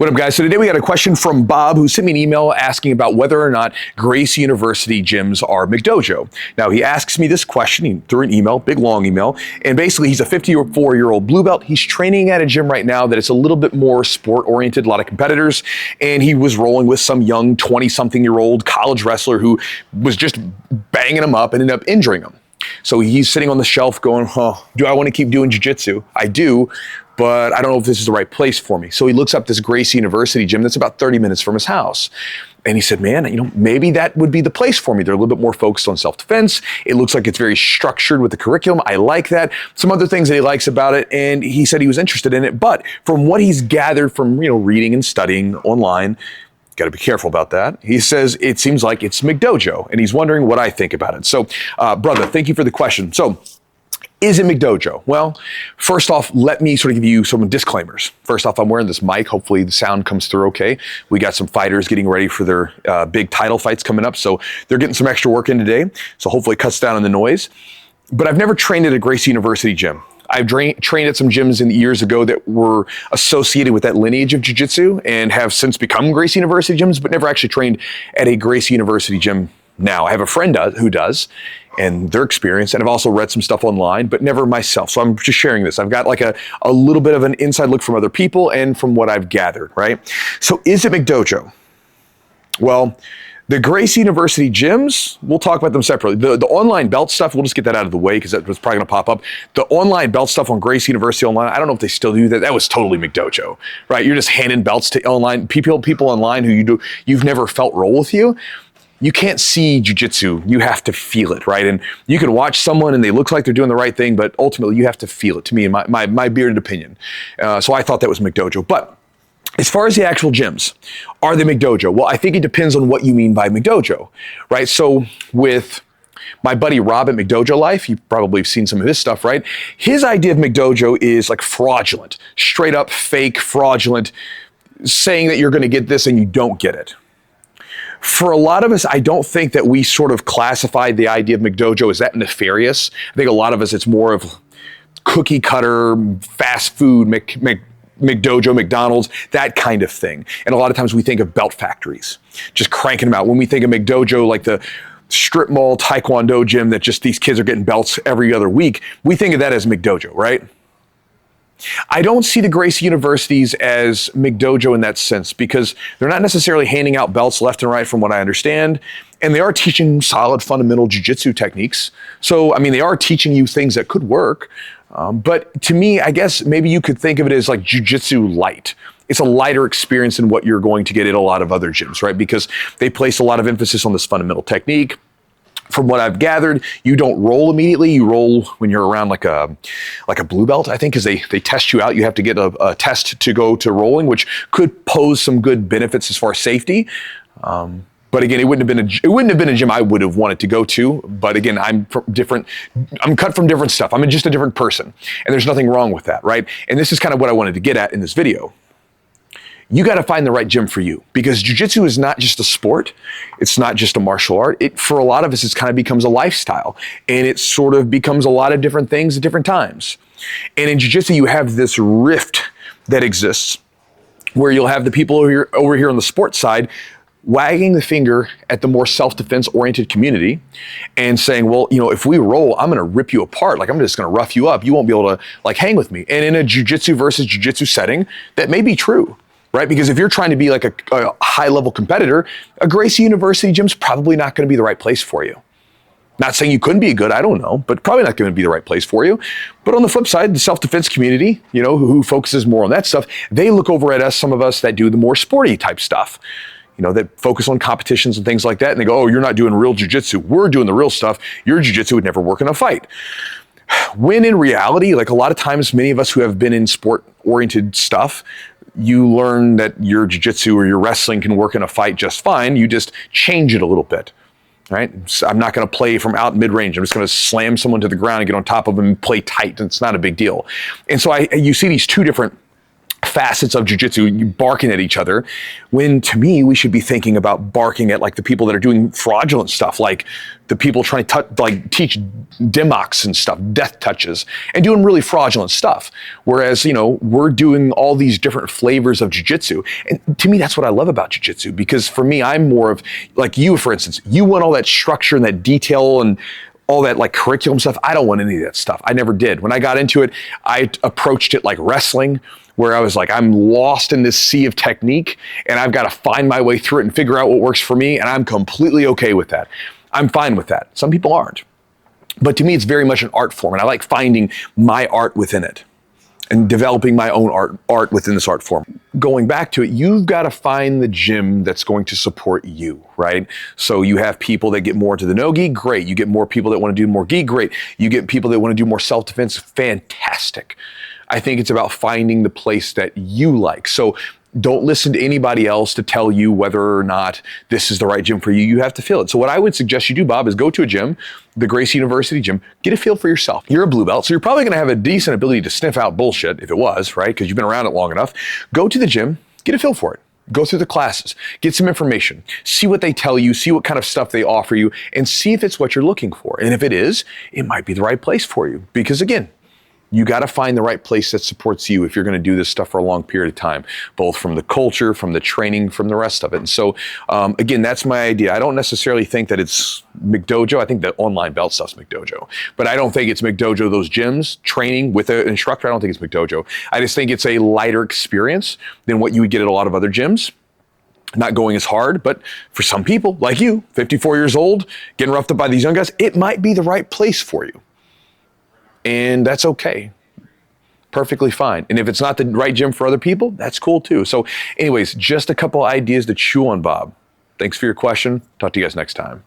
What up, guys? So today we got a question from Bob, who sent me an email asking about whether or not Gracie University gyms are McDojo. Now, he asks me this question through an email, big long email, and basically he's a 54-year-old blue belt. He's training at a gym right now that is a little bit more sport-oriented, a lot of competitors, and he was rolling with some young 20-something-year-old college wrestler who was just banging him up and ended up injuring him. So he's sitting on the shelf going, do I want to keep doing jiu-jitsu? I do, but I don't know if this is the right place for me. So he looks up this Gracie University gym that's about 30 minutes from his house. And he said, man, maybe that would be the place for me. They're a little bit more focused on self-defense. It looks like it's very structured with the curriculum. I like that. Some other things that he likes about it. And he said he was interested in it. But from what he's gathered from, reading and studying online, got to be careful about that. He says it seems like it's McDojo, and he's wondering what I think about it. So, brother, thank you for the question. So, is it McDojo? Well, first off, let me sort of give you some disclaimers. First off, I'm wearing this mic. Hopefully the sound comes through okay. We got some fighters getting ready for their big title fights coming up, so they're getting some extra work in today. So hopefully it cuts down on the noise. But I've never trained at a Gracie University gym. I've trained at some gyms in the years ago that were associated with that lineage of jiu-jitsu and have since become Gracie University gyms, but never actually trained at a Gracie University gym now. I have a friend who does, and their experience, and I've also read some stuff online, but never myself. So I'm just sharing this. I've got like a little bit of an inside look from other people and from what I've gathered, right? So is it McDojo? Well, the Gracie University gyms, we'll talk about them separately. The online belt stuff, we'll just get that out of the way because that was probably going to pop up. The online belt stuff on Gracie University online, I don't know if they still do that. That was totally McDojo, right? You're just handing belts to online people online who you've never felt roll with you. You can't see jiu-jitsu, you have to feel it, right? And you can watch someone and they look like they're doing the right thing, but ultimately you have to feel it, to me, in my bearded opinion. So I thought that was McDojo. But as far as the actual gyms, are they McDojo? Well, I think it depends on what you mean by McDojo, right? So with my buddy Rob at McDojo Life, you probably have seen some of his stuff, right? His idea of McDojo is like fraudulent, straight up fake, fraudulent, saying that you're going to get this and you don't get it. For a lot of us, I don't think that we sort of classified the idea of McDojo as that nefarious. I think a lot of us, it's more of cookie cutter, fast food, McDojo, McDonald's, that kind of thing. And a lot of times we think of belt factories, just cranking them out. When we think of McDojo, like the strip mall taekwondo gym that just these kids are getting belts every other week, we think of that as McDojo, right? I don't see the Gracie Universities as McDojo in that sense because they're not necessarily handing out belts left and right from what I understand. And they are teaching solid fundamental jiu-jitsu techniques. So, they are teaching you things that could work. But to me, I guess maybe you could think of it as like jiu-jitsu light. It's a lighter experience than what you're going to get at a lot of other gyms, right? Because they place a lot of emphasis on this fundamental technique. From what I've gathered, you don't roll immediately. You roll when you're around like a blue belt, I think, because they test you out. You have to get a test to go to rolling, which could pose some good benefits as far as safety. But again, it wouldn't have been a gym I would have wanted to go to. But again, I'm cut from different stuff. I'm just a different person, and there's nothing wrong with that, right? And this is kind of what I wanted to get at in this video. You got to find the right gym for you because jiu-jitsu is not just a sport. It's not just a martial art. For a lot of us, it kind of becomes a lifestyle, and it sort of becomes a lot of different things at different times. And in jiu-jitsu, you have this rift that exists where you'll have the people over here on the sports side wagging the finger at the more self-defense oriented community and saying, well, if we roll, I'm going to rip you apart. Like, I'm just going to rough you up. You won't be able to hang with me. And in a jiu-jitsu versus jiu-jitsu setting, that may be true. Right? Because if you're trying to be like a high-level competitor, a Gracie University gym's probably not going to be the right place for you. Not saying you couldn't be good, I don't know, but probably not going to be the right place for you. But on the flip side, the self-defense community, who focuses more on that stuff, they look over at us, some of us that do the more sporty type stuff, that focus on competitions and things like that, and they go, oh, you're not doing real jiu-jitsu. We're doing the real stuff. Your jiu-jitsu would never work in a fight. When in reality, like a lot of times, many of us who have been in sport-oriented stuff, you learn that your jiu-jitsu or your wrestling can work in a fight just fine. You just change it a little bit, right? So I'm not going to play from out mid-range. I'm just going to slam someone to the ground and get on top of them and play tight. It's not a big deal. And so you see these two different facets of jiu-jitsu, barking at each other, when to me, we should be thinking about barking at like the people that are doing fraudulent stuff, like the people trying to teach dimoks and stuff, death touches, and doing really fraudulent stuff. Whereas, we're doing all these different flavors of jiu-jitsu. And to me, that's what I love about jiu-jitsu, because for me, I'm more of, like you, for instance, you want all that structure and that detail and all that like curriculum stuff. I don't want any of that stuff. I never did. When I got into it, I approached it like wrestling, where I was like, I'm lost in this sea of technique and I've got to find my way through it and figure out what works for me. And I'm completely okay with that. I'm fine with that. Some people aren't. But to me, it's very much an art form. And I like finding my art within it and developing my own art within this art form. Going back to it, you've got to find the gym that's going to support you, right? So you have people that get more into the no-gi, great. You get more people that want to do more gi, great. You get people that want to do more self-defense, fantastic. I think it's about finding the place that you like. So don't listen to anybody else to tell you whether or not this is the right gym for you. You have to feel it. So what I would suggest you do, Bob, is go to a gym, the Gracie University gym, get a feel for yourself. You're a blue belt, so you're probably going to have a decent ability to sniff out bullshit, if it was, right? Because you've been around it long enough. Go to the gym, get a feel for it. Go through the classes, get some information, see what they tell you, see what kind of stuff they offer you, and see if it's what you're looking for. And if it is, it might be the right place for you. Because again, you got to find the right place that supports you if you're going to do this stuff for a long period of time, both from the culture, from the training, from the rest of it. And so, again, that's my idea. I don't necessarily think that it's McDojo. I think the online belt stuff's McDojo. But I don't think it's McDojo, those gyms, training with an instructor. I don't think it's McDojo. I just think it's a lighter experience than what you would get at a lot of other gyms. Not going as hard, but for some people, like you, 54 years old, getting roughed up by these young guys, it might be the right place for you. And that's okay. Perfectly fine. And if it's not the right gym for other people, that's cool too. So anyways, just a couple ideas to chew on, Bob. Thanks for your question. Talk to you guys next time.